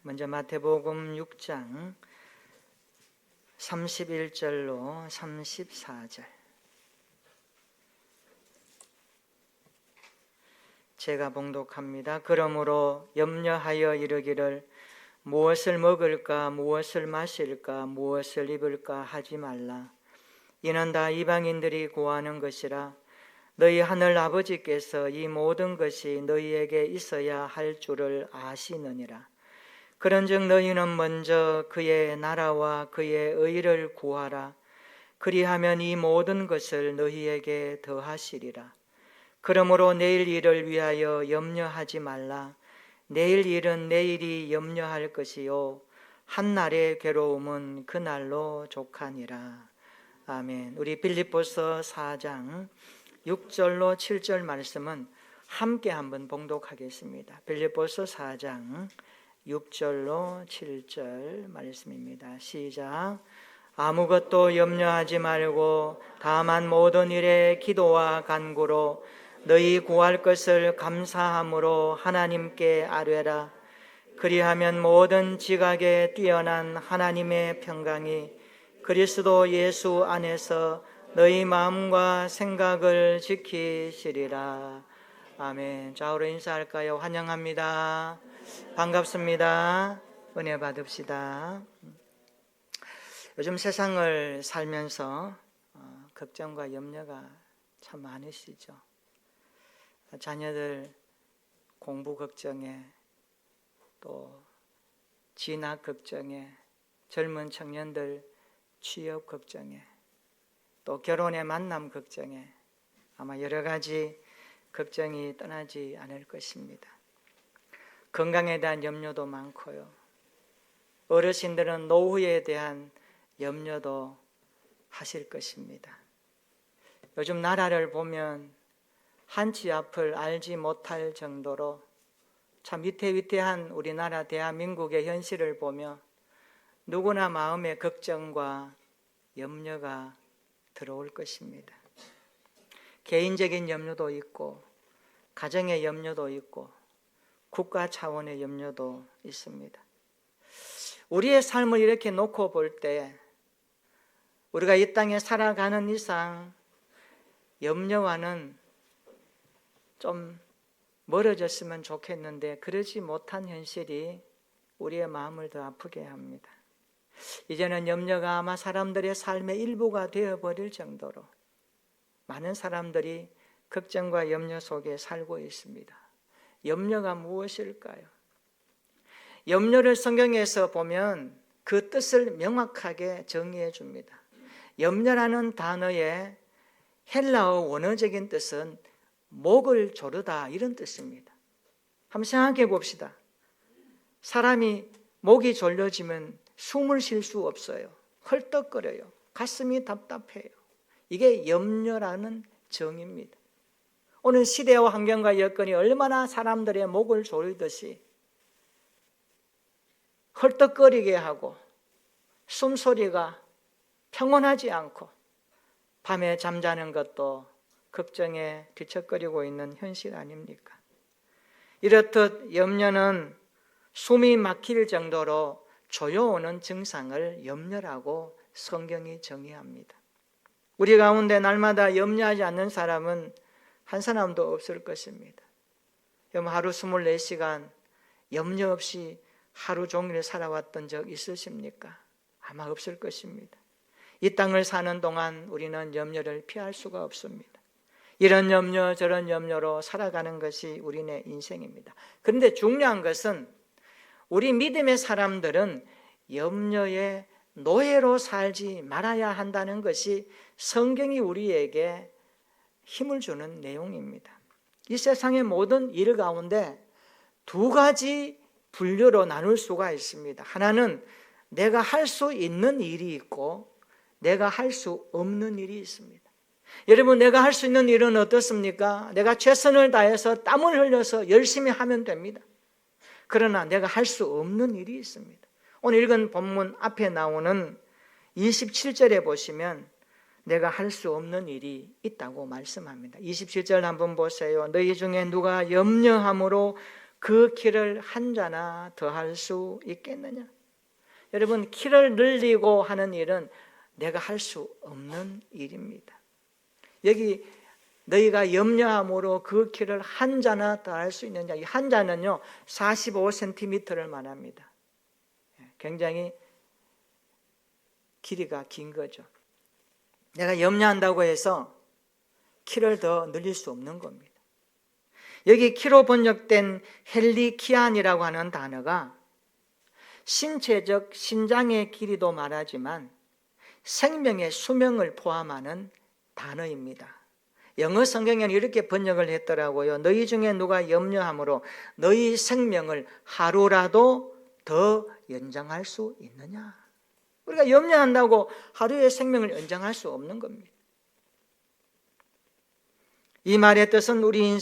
먼저 마태복음 6장 31절로 34절. 제가 봉독합니다. 그러므로 염려하여 이르기를 무엇을 먹을까 무엇을 마실까 무엇을 입을까 하지 말라. 이는 다 이방인들이 구하는 것이라. 너희 하늘 아버지께서 이 모든 것이 너희에게 있어야 할 줄을 아시느니라. 그런즉 너희는 먼저 그의 나라와 그의 의를 구하라. 그리하면 이 모든 것을 너희에게 더하시리라. 그러므로 내일 일을 위하여 염려하지 말라. 내일 일은 내일이 염려할 것이요 한날의 괴로움은 그날로 족하니라. 아멘. 우리 빌립보서 4장 6절로 7절 말씀은 함께 한번 봉독하겠습니다. 빌립보서 4장 6절로 7절 말씀입니다. 시작. 아무것도 염려하지 말고 다만 모든 일에 기도와 간구로 너희 구할 것을 감사함으로 하나님께 아뢰라. 그리하면 모든 지각에 뛰어난 하나님의 평강이 그리스도 예수 안에서 너희 마음과 생각을 지키시리라. 아멘. 좌우로 인사할까요? 환영합니다. 반갑습니다. 은혜 받읍시다. 요즘 세상을 살면서 걱정과 염려가 참 많으시죠. 자녀들 공부 걱정에, 또 진학 걱정에, 젊은 청년들 취업 걱정에, 또 결혼의 만남 걱정에 아마 여러 가지 걱정이 떠나지 않을 것입니다. 건강에 대한 염려도 많고요. 어르신들은 노후에 대한 염려도 하실 것입니다. 요즘 나라를 보면 한치 앞을 알지 못할 정도로 참 위태위태한 우리나라 대한민국의 현실을 보며 누구나 마음에 걱정과 염려가 들어올 것입니다. 개인적인 염려도 있고 가정의 염려도 있고 국가 차원의 염려도 있습니다. 우리의 삶을 이렇게 놓고 볼 때 우리가 이 땅에 살아가는 이상 염려와는 좀 멀어졌으면 좋겠는데 그러지 못한 현실이 우리의 마음을 더 아프게 합니다. 이제는 염려가 아마 사람들의 삶의 일부가 되어버릴 정도로 많은 사람들이 걱정과 염려 속에 살고 있습니다. 염려가 무엇일까요? 염려를 성경에서 보면 그 뜻을 명확하게 정의해 줍니다. 염려라는 단어의 헬라어 원어적인 뜻은 목을 조르다 이런 뜻입니다. 한번 생각해 봅시다. 사람이 목이 졸려지면 숨을 쉴 수 없어요. 헐떡거려요. 가슴이 답답해요. 이게 염려라는 정의입니다. 오늘 시대와 환경과 여건이 얼마나 사람들의 목을 조르듯이 헐떡거리게 하고 숨소리가 평온하지 않고 밤에 잠자는 것도 걱정에 뒤척거리고 있는 현실 아닙니까? 이렇듯 염려는 숨이 막힐 정도로 조여오는 증상을 염려라고 성경이 정의합니다. 우리 가운데 날마다 염려하지 않는 사람은 한 사람도 없을 것입니다. 여러분 하루 24시간 염려 없이 하루 종일 살아왔던 적 있으십니까? 아마 없을 것입니다. 이 땅을 사는 동안 우리는 염려를 피할 수가 없습니다. 이런 염려 저런 염려로 살아가는 것이 우리네 인생입니다. 그런데 중요한 것은 우리 믿음의 사람들은 염려의 노예로 살지 말아야 한다는 것이 성경이 우리에게 힘을 주는 내용입니다. 이 세상의 모든 일 가운데 두 가지 분류로 나눌 수가 있습니다. 하나는 내가 할 수 있는 일이 있고 내가 할 수 없는 일이 있습니다. 여러분 내가 할 수 있는 일은 어떻습니까? 내가 최선을 다해서 땀을 흘려서 열심히 하면 됩니다. 그러나 내가 할 수 없는 일이 있습니다. 오늘 읽은 본문 앞에 나오는 27절에 보시면 내가 할 수 없는 일이 있다고 말씀합니다. 27절 한번 보세요. 너희 중에 누가 염려함으로 그 키를 한 자나 더할 수 있겠느냐? 여러분, 키를 늘리고 하는 일은 내가 할 수 없는 일입니다. 여기 너희가 염려함으로 그 키를 한 자나 더할 수 있느냐? 이 한 자는요 45cm를 말합니다. 굉장히 길이가 긴 거죠. 내가 염려한다고 해서 키를 더 늘릴 수 없는 겁니다. 여기 키로 번역된 헬리키안이라고 하는 단어가 신체적 신장의 길이도 말하지만 생명의 수명을 포함하는 단어입니다. 영어 성경에는 이렇게 번역을 했더라고요. 너희 중에 누가 염려함으로 너희 생명을 하루라도 더 연장할 수 있느냐? 우리가 염려한다고 하루의 생명을 연장할 수 없는 겁니다. 이 말의 뜻은 우리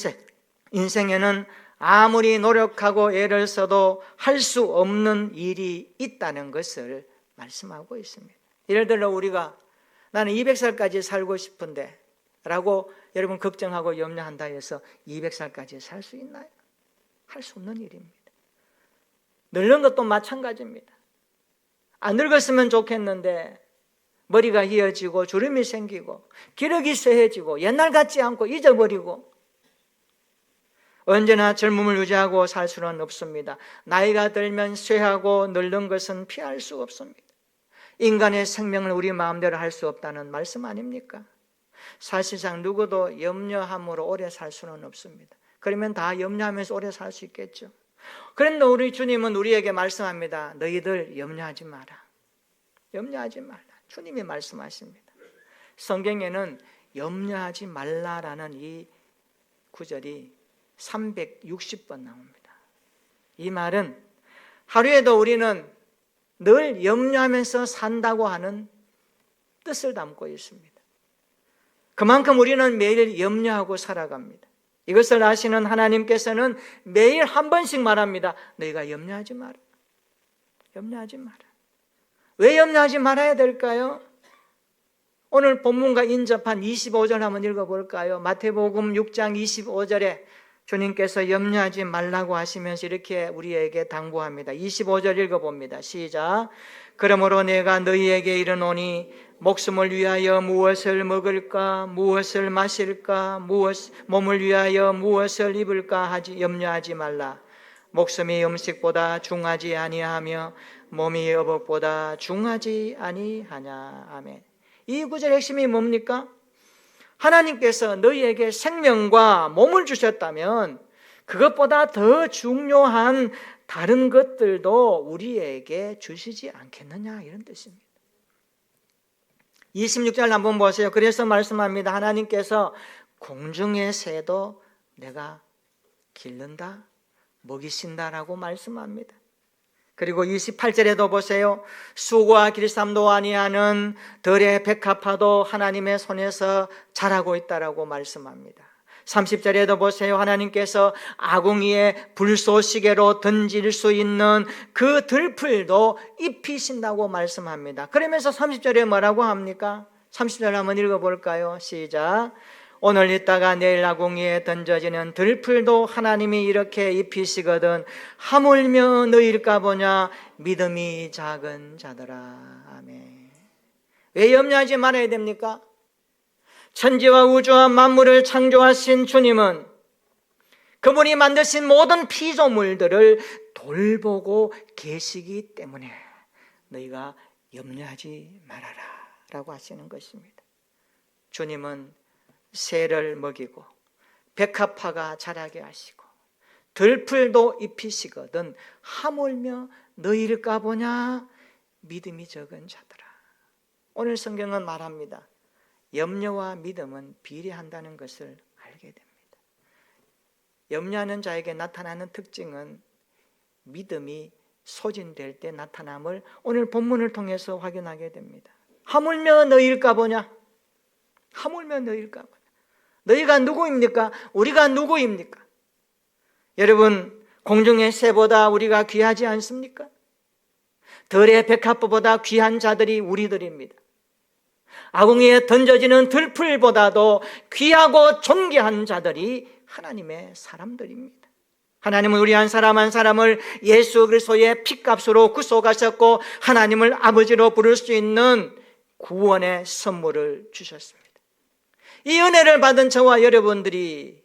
인생에는 아무리 노력하고 애를 써도 할 수 없는 일이 있다는 것을 말씀하고 있습니다. 예를 들어 우리가 나는 200살까지 살고 싶은데 라고 여러분 걱정하고 염려한다 해서 200살까지 살 수 있나요? 할 수 없는 일입니다. 늙는 것도 마찬가지입니다. 안 늙었으면 좋겠는데 머리가 휘어지고 주름이 생기고 기력이 쇠해지고 옛날 같지 않고 잊어버리고 언제나 젊음을 유지하고 살 수는 없습니다. 나이가 들면 쇠하고 늙는 것은 피할 수 없습니다. 인간의 생명을 우리 마음대로 할 수 없다는 말씀 아닙니까? 사실상 누구도 염려함으로 오래 살 수는 없습니다. 그러면 다 염려하면서 오래 살 수 있겠죠. 그런데 우리 주님은 우리에게 말씀합니다. 너희들 염려하지 마라. 염려하지 말라. 주님이 말씀하십니다. 성경에는 염려하지 말라라는 이 구절이 360번 나옵니다. 이 말은 하루에도 우리는 늘 염려하면서 산다고 하는 뜻을 담고 있습니다. 그만큼 우리는 매일 염려하고 살아갑니다. 이것을 아시는 하나님께서는 매일 한 번씩 말합니다. 너희가 염려하지 마라. 염려하지 마라. 왜 염려하지 말아야 될까요? 오늘 본문과 인접한 25절 한번 읽어볼까요? 마태복음 6장 25절에 주님께서 염려하지 말라고 하시면서 이렇게 우리에게 당부합니다. 25절 읽어봅니다. 시작. 그러므로 내가 너희에게 이르노니 목숨을 위하여 무엇을 먹을까 무엇을 마실까 몸을 위하여 무엇을 입을까 하지 염려하지 말라. 목숨이 음식보다 중하지 아니하며 몸이 의복보다 중하지 아니하냐. 아멘. 이 구절의 핵심이 뭡니까? 하나님께서 너희에게 생명과 몸을 주셨다면 그것보다 더 중요한 다른 것들도 우리에게 주시지 않겠느냐 이런 뜻입니다. 26절 한번 보세요. 그래서 말씀합니다. 하나님께서 공중의 새도 내가 기른다 먹이신다라고 말씀합니다. 그리고 28절에도 보세요. 수고와 길쌈도 아니하는 들의 백합화도 하나님의 손에서 자라고 있다라고 말씀합니다. 30절에도 보세요. 하나님께서 아궁이에 불쏘시개로 던질 수 있는 그 들풀도 입히신다고 말씀합니다. 그러면서 30절에 뭐라고 합니까? 30절 한번 읽어볼까요? 시작. 오늘 있다가 내일 아궁이에 던져지는 들풀도 하나님이 이렇게 입히시거든 하물며 너희일까 보냐 믿음이 작은 자들아. 아멘. 왜 염려하지 말아야 됩니까? 천지와 우주와 만물을 창조하신 주님은 그분이 만드신 모든 피조물들을 돌보고 계시기 때문에 너희가 염려하지 말아라 라고 하시는 것입니다. 주님은 새를 먹이고 백합화가 자라게 하시고 들풀도 입히시거든 하물며 너희일까 보냐 믿음이 적은 자들아. 오늘 성경은 말합니다. 염려와 믿음은 비례한다는 것을 알게 됩니다. 염려하는 자에게 나타나는 특징은 믿음이 소진될 때 나타남을 오늘 본문을 통해서 확인하게 됩니다. 하물며 너희일까 보냐? 하물며 너희일까 보냐? 너희가 누구입니까? 우리가 누구입니까? 여러분, 공중의 새보다 우리가 귀하지 않습니까? 들의 백합보다 귀한 자들이 우리들입니다. 아궁이에 던져지는 들풀보다도 귀하고 존귀한 자들이 하나님의 사람들입니다. 하나님은 우리 한 사람 한 사람을 예수 그리스도의 피값으로 구속하셨고 하나님을 아버지로 부를 수 있는 구원의 선물을 주셨습니다. 이 은혜를 받은 저와 여러분들이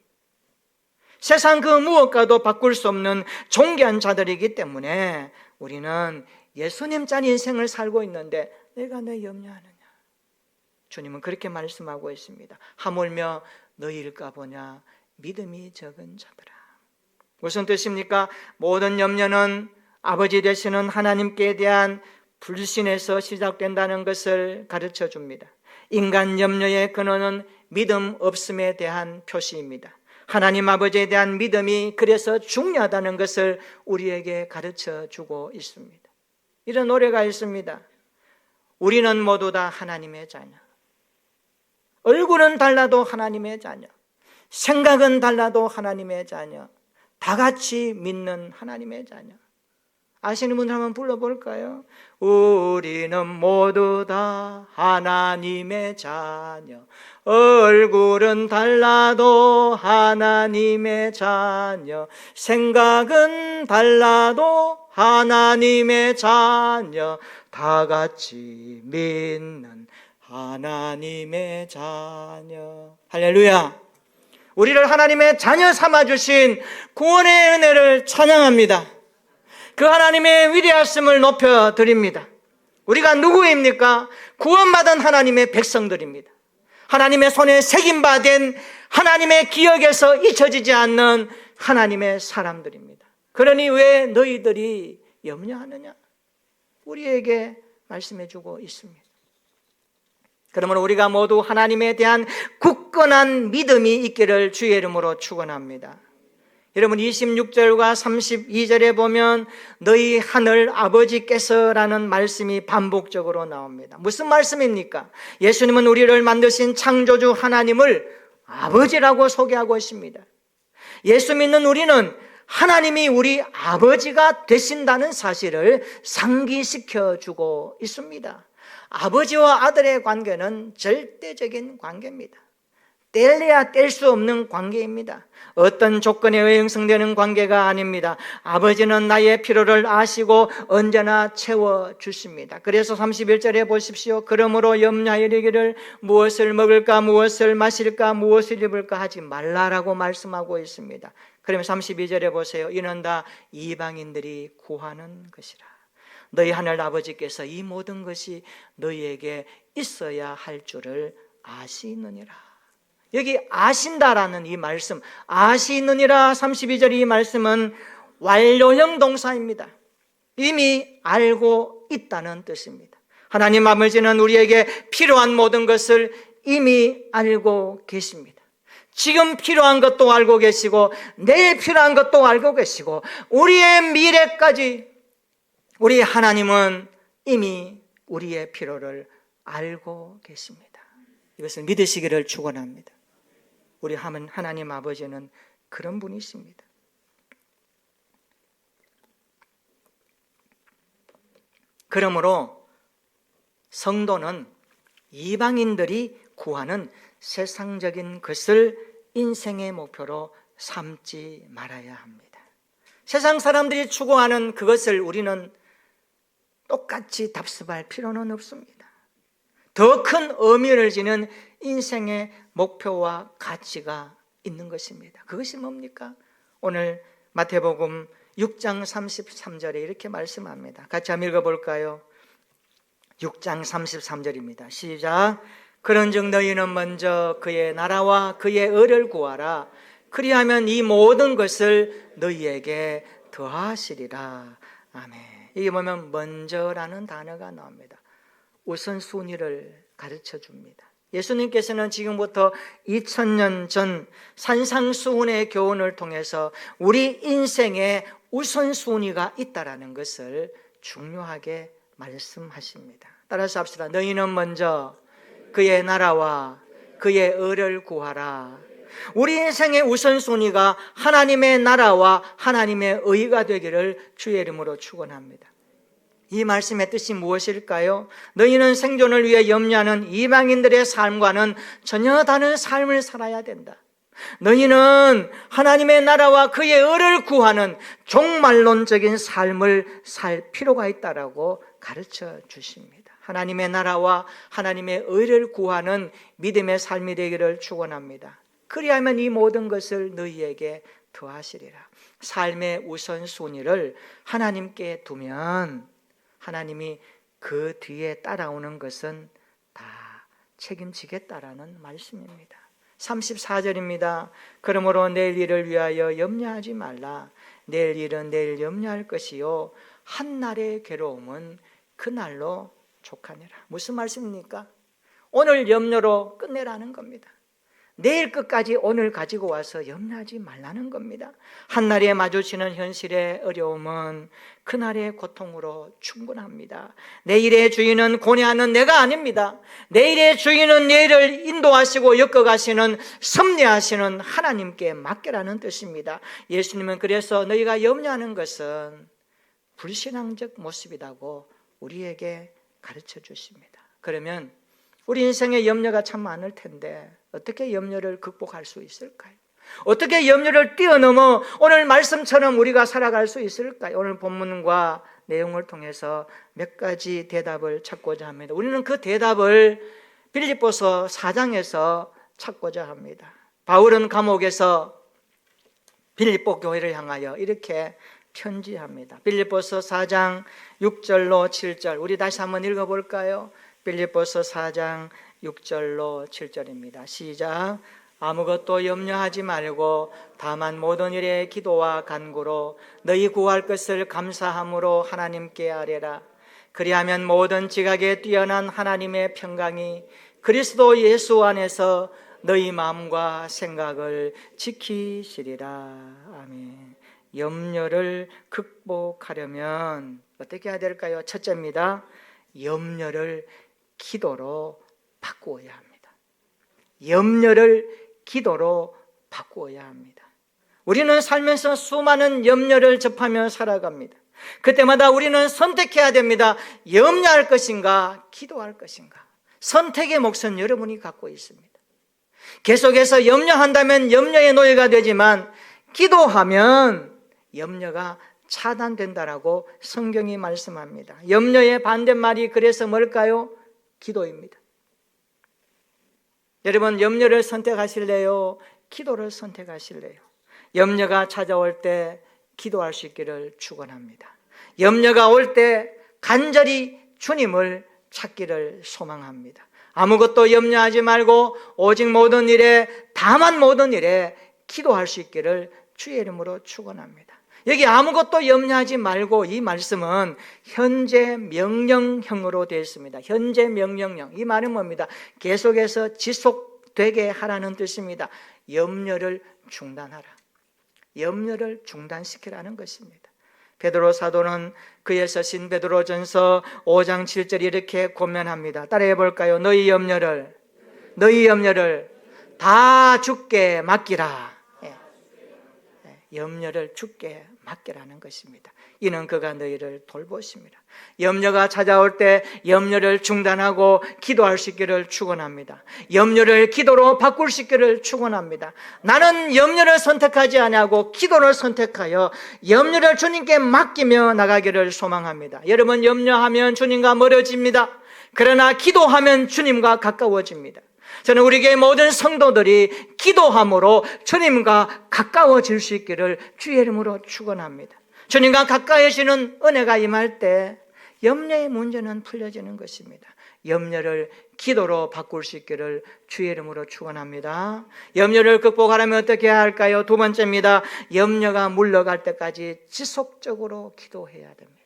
세상 그 무엇과도 바꿀 수 없는 존귀한 자들이기 때문에 우리는 예수님 짠 인생을 살고 있는데 내가 내 염려하느냐? 주님은 그렇게 말씀하고 있습니다. 하물며 너희일까 보냐 믿음이 적은 자들아. 무슨 뜻입니까? 모든 염려는 아버지 되시는 하나님께 대한 불신에서 시작된다는 것을 가르쳐 줍니다. 인간 염려의 근원은 믿음 없음에 대한 표시입니다. 하나님 아버지에 대한 믿음이 그래서 중요하다는 것을 우리에게 가르쳐 주고 있습니다. 이런 노래가 있습니다. 우리는 모두 다 하나님의 자녀. 얼굴은 달라도 하나님의 자녀. 생각은 달라도 하나님의 자녀. 다 같이 믿는 하나님의 자녀. 아시는 분들 한번 불러볼까요? 우리는 모두 다 하나님의 자녀. 얼굴은 달라도 하나님의 자녀. 생각은 달라도 하나님의 자녀. 다 같이 믿는 하나님의 자녀. 할렐루야. 우리를 하나님의 자녀 삼아주신 구원의 은혜를 찬양합니다. 그 하나님의 위대하심을 높여드립니다. 우리가 누구입니까? 구원받은 하나님의 백성들입니다. 하나님의 손에 새김받은 하나님의 기억에서 잊혀지지 않는 하나님의 사람들입니다. 그러니 왜 너희들이 염려하느냐? 우리에게 말씀해주고 있습니다. 그러므로 우리가 모두 하나님에 대한 굳건한 믿음이 있기를 주의 이름으로 축원합니다. 여러분 26절과 32절에 보면 너희 하늘 아버지께서라는 말씀이 반복적으로 나옵니다. 무슨 말씀입니까? 예수님은 우리를 만드신 창조주 하나님을 아버지라고 소개하고 있습니다. 예수 믿는 우리는 하나님이 우리 아버지가 되신다는 사실을 상기시켜 주고 있습니다. 아버지와 아들의 관계는 절대적인 관계입니다. 뗄래야 뗄 수 없는 관계입니다. 어떤 조건에 의해 형성되는 관계가 아닙니다. 아버지는 나의 필요를 아시고 언제나 채워주십니다. 그래서 31절에 보십시오. 그러므로 염려하여 이르기를 무엇을 먹을까 무엇을 마실까 무엇을 입을까 하지 말라라고 말씀하고 있습니다. 그러면 32절에 보세요. 이는 다 이방인들이 구하는 것이라. 너희 하늘 아버지께서 이 모든 것이 너희에게 있어야 할 줄을 아시느니라. 여기 아신다라는 이 말씀, 아시느니라 32절 이 말씀은 완료형 동사입니다. 이미 알고 있다는 뜻입니다. 하나님 아버지는 우리에게 필요한 모든 것을 이미 알고 계십니다. 지금 필요한 것도 알고 계시고 내일 필요한 것도 알고 계시고 우리의 미래까지 우리 하나님은 이미 우리의 필요를 알고 계십니다. 이것을 믿으시기를 축원합니다. 우리 하나님 아버지는 그런 분이십니다. 그러므로 성도는 이방인들이 구하는 세상적인 것을 인생의 목표로 삼지 말아야 합니다. 세상 사람들이 추구하는 그것을 우리는 똑같이 답습할 필요는 없습니다. 더 큰 의미를 지닌 인생의 목표와 가치가 있는 것입니다. 그것이 뭡니까? 오늘 마태복음 6장 33절에 이렇게 말씀합니다. 같이 한번 읽어볼까요? 6장 33절입니다. 시작. 그런즉 너희는 먼저 그의 나라와 그의 의를 구하라. 그리하면 이 모든 것을 너희에게 더하시리라. 아멘. 이게 보면 먼저라는 단어가 나옵니다. 우선순위를 가르쳐 줍니다. 예수님께서는 지금부터 2000년 전 산상수훈의 교훈을 통해서 우리 인생에 우선순위가 있다는 것을 중요하게 말씀하십니다. 따라서 합시다. 너희는 먼저 그의 나라와 그의 의를 구하라. 우리 인생의 우선순위가 하나님의 나라와 하나님의 의가 되기를 주의 이름으로 축원합니다. 이 말씀의 뜻이 무엇일까요? 너희는 생존을 위해 염려하는 이방인들의 삶과는 전혀 다른 삶을 살아야 된다. 너희는 하나님의 나라와 그의 의를 구하는 종말론적인 삶을 살 필요가 있다라고 가르쳐 주십니다. 하나님의 나라와 하나님의 의를 구하는 믿음의 삶이 되기를 축원합니다. 그리하면 이 모든 것을 너희에게 더하시리라. 삶의 우선순위를 하나님께 두면 하나님이 그 뒤에 따라오는 것은 다 책임지겠다라는 말씀입니다. 34절입니다. 그러므로 내일 일을 위하여 염려하지 말라. 내일 일은 내일 염려할 것이요 한날의 괴로움은 그날로 족하니라. 무슨 말씀입니까? 오늘 염려로 끝내라는 겁니다. 내일 끝까지 오늘 가지고 와서 염려하지 말라는 겁니다. 한날에 마주치는 현실의 어려움은 그날의 고통으로 충분합니다. 내일의 주인은 고뇌하는 내가 아닙니다. 내일의 주인은 내일을 인도하시고 엮어가시는 섭리하시는 하나님께 맡겨라는 뜻입니다. 예수님은 그래서 너희가 염려하는 것은 불신앙적 모습이라고 우리에게 가르쳐 주십니다. 그러면 우리 인생에 염려가 참 많을 텐데 어떻게 염려를 극복할 수 있을까요? 어떻게 염려를 뛰어넘어 오늘 말씀처럼 우리가 살아갈 수 있을까요? 오늘 본문과 내용을 통해서 몇 가지 대답을 찾고자 합니다. 우리는 그 대답을 빌립보서 4장에서 찾고자 합니다. 바울은 감옥에서 빌립보 교회를 향하여 이렇게 편지합니다. 빌립보서 4장 6절로 7절 우리 다시 한번 읽어볼까요? 빌립보서 4장 6절로 7절입니다. 시작. 아무것도 염려하지 말고 다만 모든 일에 기도와 간구로 너희 구할 것을 감사함으로 하나님께 아뢰라. 그리하면 모든 지각에 뛰어난 하나님의 평강이 그리스도 예수 안에서 너희 마음과 생각을 지키시리라. 아멘. 염려를 극복하려면 어떻게 해야 될까요? 첫째입니다. 염려를 기도로 바꾸어야 합니다. 염려를 기도로 바꾸어야 합니다. 우리는 살면서 수많은 염려를 접하며 살아갑니다. 그때마다 우리는 선택해야 됩니다. 염려할 것인가 기도할 것인가. 선택의 몫은 여러분이 갖고 있습니다. 계속해서 염려한다면 염려의 노예가 되지만 기도하면 염려가 차단된다라고 성경이 말씀합니다. 염려의 반대말이 그래서 뭘까요? 기도입니다. 여러분 염려를 선택하실래요? 기도를 선택하실래요? 염려가 찾아올 때 기도할 수 있기를 축원합니다. 염려가 올 때 간절히 주님을 찾기를 소망합니다. 아무것도 염려하지 말고 오직 모든 일에 다만 모든 일에 기도할 수 있기를 주의 이름으로 축원합니다. 여기 아무것도 염려하지 말고 이 말씀은 현재 명령형으로 되어 있습니다. 현재 명령형. 이 말은 뭡니다? 계속해서 지속되게 하라는 뜻입니다. 염려를 중단하라. 염려를 중단시키라는 것입니다. 베드로 사도는 그에서 신 베드로전서 5장 7절 이렇게 권면합니다. 따라해 볼까요? 너희 염려를 다 주께 맡기라. 염려를 주께 맡기라는 것입니다. 이는 그가 너희를 돌보십니다. 염려가 찾아올 때 염려를 중단하고 기도할 수 있기를 축원합니다. 염려를 기도로 바꿀 수 있기를 축원합니다. 나는 염려를 선택하지 아니하고 기도를 선택하여 염려를 주님께 맡기며 나가기를 소망합니다. 여러분 염려하면 주님과 멀어집니다. 그러나 기도하면 주님과 가까워집니다. 저는 우리 교회 모든 성도들이 기도함으로 주님과 가까워질 수 있기를 주의 이름으로 축원합니다. 주님과 가까워지는 은혜가 임할 때 염려의 문제는 풀려지는 것입니다. 염려를 기도로 바꿀 수 있기를 주의 이름으로 축원합니다. 염려를 극복하려면 어떻게 해야 할까요? 두 번째입니다. 염려가 물러갈 때까지 지속적으로 기도해야 됩니다.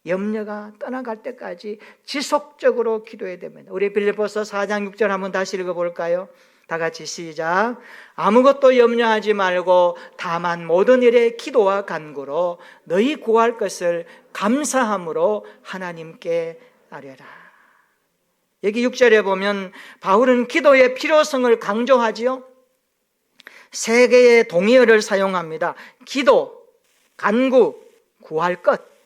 염려가 떠나갈 때까지 지속적으로 기도해야 됩니다. 우리 빌립보서 4장 6절 한번 다시 읽어볼까요? 다 같이 시작. 아무것도 염려하지 말고 다만 모든 일에 기도와 간구로 너희 구할 것을 감사함으로 하나님께 아뢰라. 여기 6절에 보면 바울은 기도의 필요성을 강조하지요. 세 개의 동의어를 사용합니다. 기도, 간구, 구할 것.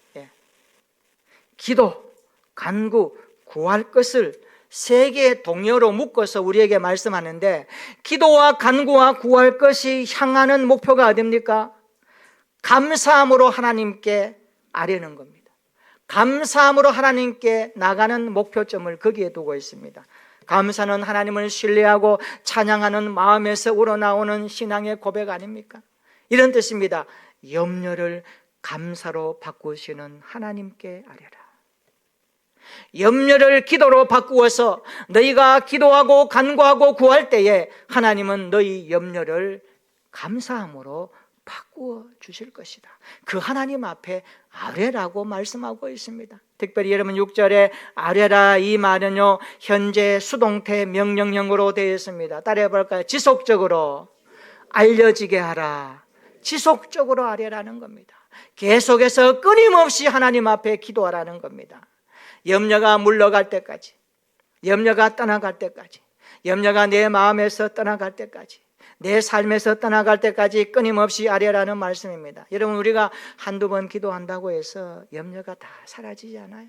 기도, 간구, 구할 것을 세 개의 동요로 묶어서 우리에게 말씀하는데, 기도와 간구와 구할 것이 향하는 목표가 어딥니까? 감사함으로 하나님께 아뢰는 겁니다. 감사함으로 하나님께 나가는 목표점을 거기에 두고 있습니다. 감사는 하나님을 신뢰하고 찬양하는 마음에서 우러나오는 신앙의 고백 아닙니까? 이런 뜻입니다. 염려를 감사로 바꾸시는 하나님께 아뢰라. 염려를 기도로 바꾸어서 너희가 기도하고 간구하고 구할 때에 하나님은 너희 염려를 감사함으로 바꾸어 주실 것이다. 그 하나님 앞에 아뢰라고 말씀하고 있습니다. 특별히 여러분 6절에 아뢰라 이 말은요, 현재 수동태 명령형으로 되어 있습니다. 따라해 볼까요? 지속적으로 알려지게 하라. 지속적으로 아뢰라는 겁니다. 계속해서 끊임없이 하나님 앞에 기도하라는 겁니다. 염려가 물러갈 때까지, 염려가 떠나갈 때까지, 염려가 내 마음에서 떠나갈 때까지, 내 삶에서 떠나갈 때까지 끊임없이 아뢰라는 말씀입니다. 여러분, 우리가 한두 번 기도한다고 해서 염려가 다 사라지지 않아요.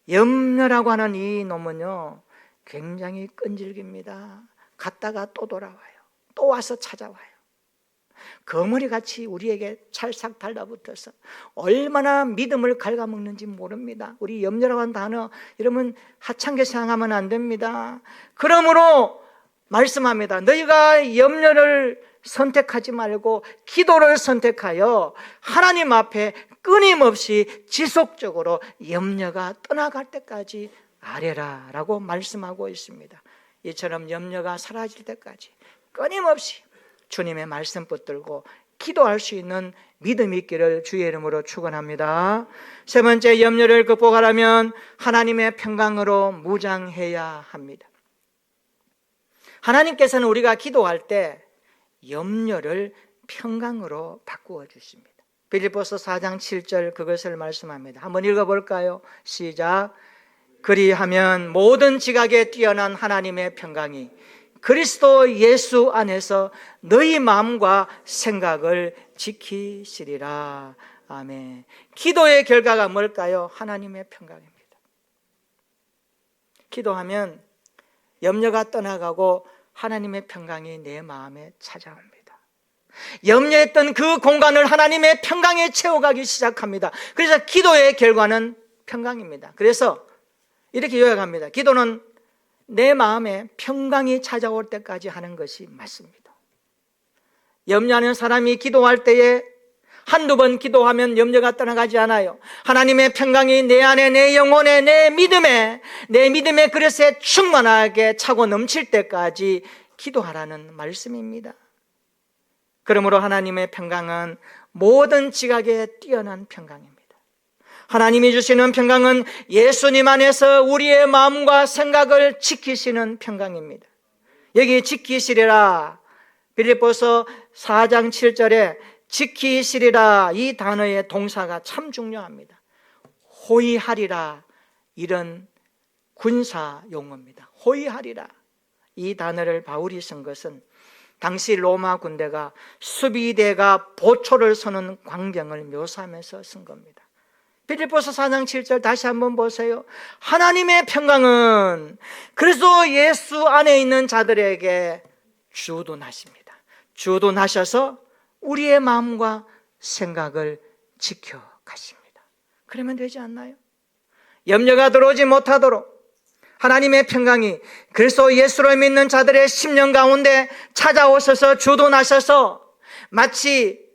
염려라고 하는 이 놈은요, 굉장히 끈질깁니다. 갔다가 또 돌아와요. 또 와서 찾아와요. 거머리같이 우리에게 찰싹 달라붙어서 얼마나 믿음을 갉아먹는지 모릅니다. 우리 염려라고 하는 단어 여러분 하찮게 생각하면 안 됩니다. 그러므로 말씀합니다. 너희가 염려를 선택하지 말고 기도를 선택하여 하나님 앞에 끊임없이 지속적으로 염려가 떠나갈 때까지 아뢰라 라고 말씀하고 있습니다. 이처럼 염려가 사라질 때까지 끊임없이 주님의 말씀 붙들고 기도할 수 있는 믿음이 있기를 주의 이름으로 축원합니다. 세 번째, 염려를 극복하려면 하나님의 평강으로 무장해야 합니다. 하나님께서는 우리가 기도할 때 염려를 평강으로 바꾸어 주십니다. 빌립보서 4장 7절 그것을 말씀합니다. 한번 읽어볼까요? 시작. 그리하면 모든 지각에 뛰어난 하나님의 평강이 그리스도 예수 안에서 너희 마음과 생각을 지키시리라. 아멘. 기도의 결과가 뭘까요? 하나님의 평강입니다. 기도하면 염려가 떠나가고 하나님의 평강이 내 마음에 찾아옵니다. 염려했던 그 공간을 하나님의 평강에 채워가기 시작합니다. 그래서 기도의 결과는 평강입니다. 그래서 이렇게 요약합니다. 기도는 내 마음에 평강이 찾아올 때까지 하는 것이 맞습니다. 염려하는 사람이 기도할 때에 한두 번 기도하면 염려가 떠나가지 않아요. 하나님의 평강이 내 안에, 내 영혼에, 내 믿음의 그릇에 충만하게 차고 넘칠 때까지 기도하라는 말씀입니다. 그러므로 하나님의 평강은 모든 지각에 뛰어난 평강입니다. 하나님이 주시는 평강은 예수님 안에서 우리의 마음과 생각을 지키시는 평강입니다. 여기 지키시리라, 빌립보서 4장 7절에 지키시리라 이 단어의 동사가 참 중요합니다. 호위하리라, 이런 군사 용어입니다. 호위하리라 이 단어를 바울이 쓴 것은 당시 로마 군대가 수비대가 보초를 서는 광경을 묘사하면서 쓴 겁니다. 빌립보서 4장 7절 다시 한번 보세요. 하나님의 평강은 그리스도 예수 안에 있는 자들에게 주둔하십니다. 주둔하셔서 우리의 마음과 생각을 지켜가십니다. 그러면 되지 않나요? 염려가 들어오지 못하도록 하나님의 평강이 그리스도 예수를 믿는 자들의 심령 가운데 찾아오셔서 주둔하셔서 마치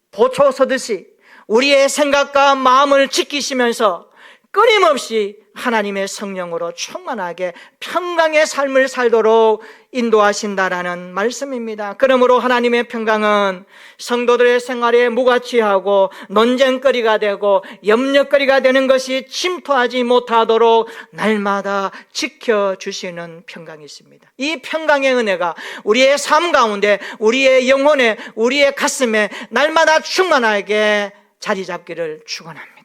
보초 서듯이 우리의 생각과 마음을 지키시면서 끊임없이 하나님의 성령으로 충만하게 평강의 삶을 살도록 인도하신다라는 말씀입니다. 그러므로 하나님의 평강은 성도들의 생활에 무가치하고 논쟁거리가 되고 염려거리가 되는 것이 침투하지 못하도록 날마다 지켜주시는 평강이 있습니다. 이 평강의 은혜가 우리의 삶 가운데, 우리의 영혼에, 우리의 가슴에 날마다 충만하게 자리 잡기를 축원합니다.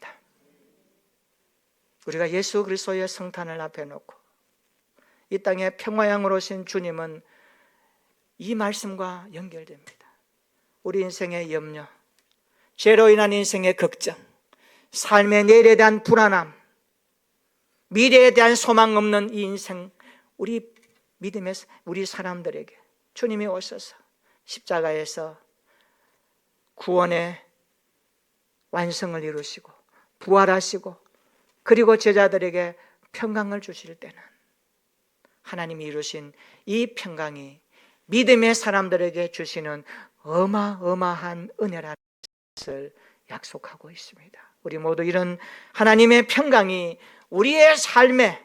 우리가 예수 그리스도의 성탄을 앞에 놓고 이 땅에 평화양으로 오신 주님은 이 말씀과 연결됩니다. 우리 인생의 염려, 죄로 인한 인생의 걱정, 삶의 내일에 대한 불안함, 미래에 대한 소망 없는 이 인생, 우리 믿음의 우리 사람들에게 주님이 오셔서 십자가에서 구원의 완성을 이루시고 부활하시고 그리고 제자들에게 평강을 주실 때는 하나님이 이루신 이 평강이 믿음의 사람들에게 주시는 어마어마한 은혜라는 것을 약속하고 있습니다. 우리 모두 이런 하나님의 평강이 우리의 삶에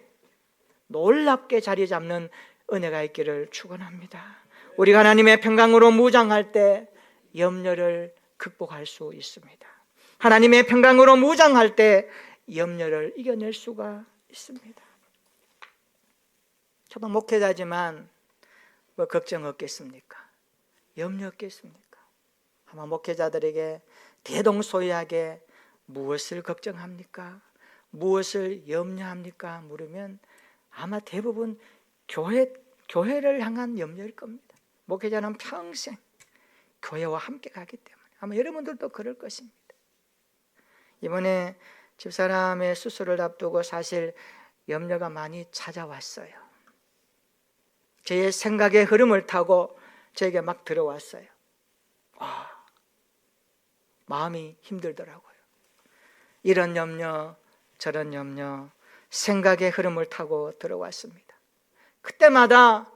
놀랍게 자리 잡는 은혜가 있기를 축원합니다. 우리가 하나님의 평강으로 무장할 때 염려를 극복할 수 있습니다. 하나님의 평강으로 무장할 때 염려를 이겨낼 수가 있습니다. 저도 목회자지만 뭐 걱정 없겠습니까? 염려 없겠습니까? 아마 목회자들에게 대동소이하게 무엇을 걱정합니까? 무엇을 염려합니까? 물으면 아마 대부분 교회를 향한 염려일 겁니다. 목회자는 평생 교회와 함께 가기 때문에 아마 여러분들도 그럴 것입니다. 이번에 집사람의 수술을 앞두고 사실 염려가 많이 찾아왔어요. 제 생각의 흐름을 타고 저에게 막 들어왔어요. 마음이 힘들더라고요. 이런 염려, 저런 염려, 생각의 흐름을 타고 들어왔습니다. 그때마다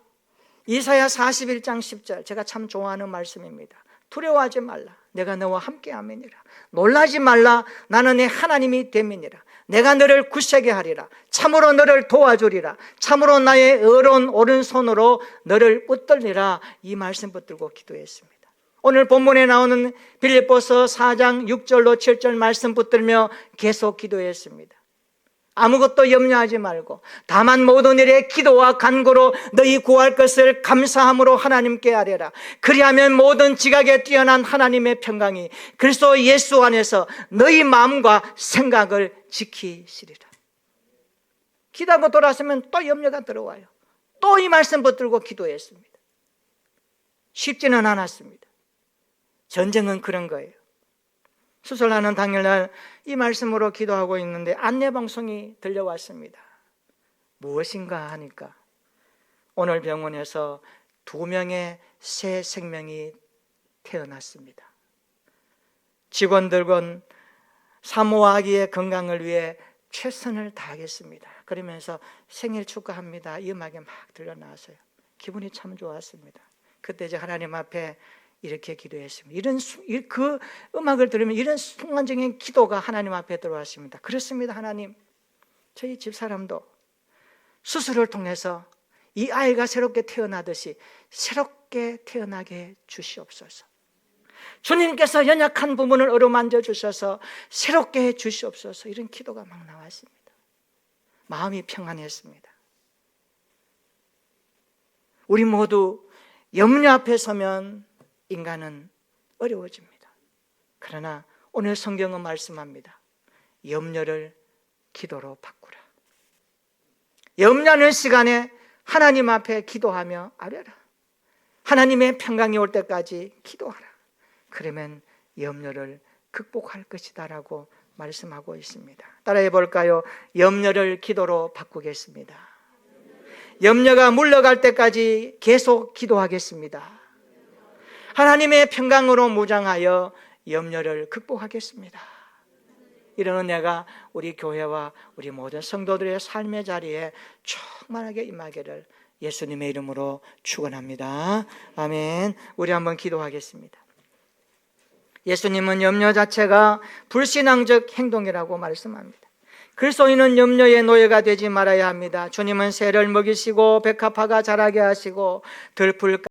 이사야 41장 10절, 제가 참 좋아하는 말씀입니다. 두려워하지 말라, 내가 너와 함께 함이니라. 놀라지 말라, 나는 내 하나님이 됨이니라. 내가 너를 굳세게 하리라. 참으로 너를 도와주리라. 참으로 나의 의로운 오른손으로 너를 붙들리라. 이 말씀 붙들고 기도했습니다. 오늘 본문에 나오는 빌립보서 4장 6절로 7절 말씀 붙들며 계속 기도했습니다. 아무것도 염려하지 말고 다만 모든 일에 기도와 간구로 너희 구할 것을 감사함으로 하나님께 아뢰라. 그리하면 모든 지각에 뛰어난 하나님의 평강이 그리스도 예수 안에서 너희 마음과 생각을 지키시리라. 기도하고 돌아서면 또 염려가 들어와요. 또 이 말씀 붙들고 기도했습니다. 쉽지는 않았습니다. 전쟁은 그런 거예요. 수술하는 당일날 이 말씀으로 기도하고 있는데 안내방송이 들려왔습니다. 무엇인가 하니까 오늘 병원에서 2명의 새 생명이 태어났습니다. 직원들은 사모와 아기의 건강을 위해 최선을 다하겠습니다. 그러면서 생일 축하합니다. 이 음악이 막 들려 나왔어요. 기분이 참 좋았습니다. 그때 이제 하나님 앞에 이렇게 기도했습니다. 그 음악을 들으면 이런 순간적인 기도가 하나님 앞에 들어왔습니다. 그렇습니다. 하나님, 저희 집사람도 수술을 통해서 이 아이가 새롭게 태어나듯이 새롭게 태어나게 주시옵소서. 주님께서 연약한 부분을 어루만져 주셔서 새롭게 해 주시옵소서. 이런 기도가 막 나왔습니다. 마음이 평안했습니다. 우리 모두 염려 앞에 서면 인간은 어려워집니다. 그러나 오늘 성경은 말씀합니다. 염려를 기도로 바꾸라. 염려하는 시간에 하나님 앞에 기도하며 아뢰라. 하나님의 평강이 올 때까지 기도하라. 그러면 염려를 극복할 것이다 라고 말씀하고 있습니다. 따라해 볼까요? 염려를 기도로 바꾸겠습니다. 염려가 물러갈 때까지 계속 기도하겠습니다. 하나님의 평강으로 무장하여 염려를 극복하겠습니다. 이런 은혜가 우리 교회와 우리 모든 성도들의 삶의 자리에 충만하게 임하기를 예수님의 이름으로 축원합니다. 아멘. 우리 한번 기도하겠습니다. 예수님은 염려 자체가 불신앙적 행동이라고 말씀합니다. 그리스도인은 염려의 노예가 되지 말아야 합니다. 주님은 새를 먹이시고 백합화가 자라게 하시고 들풀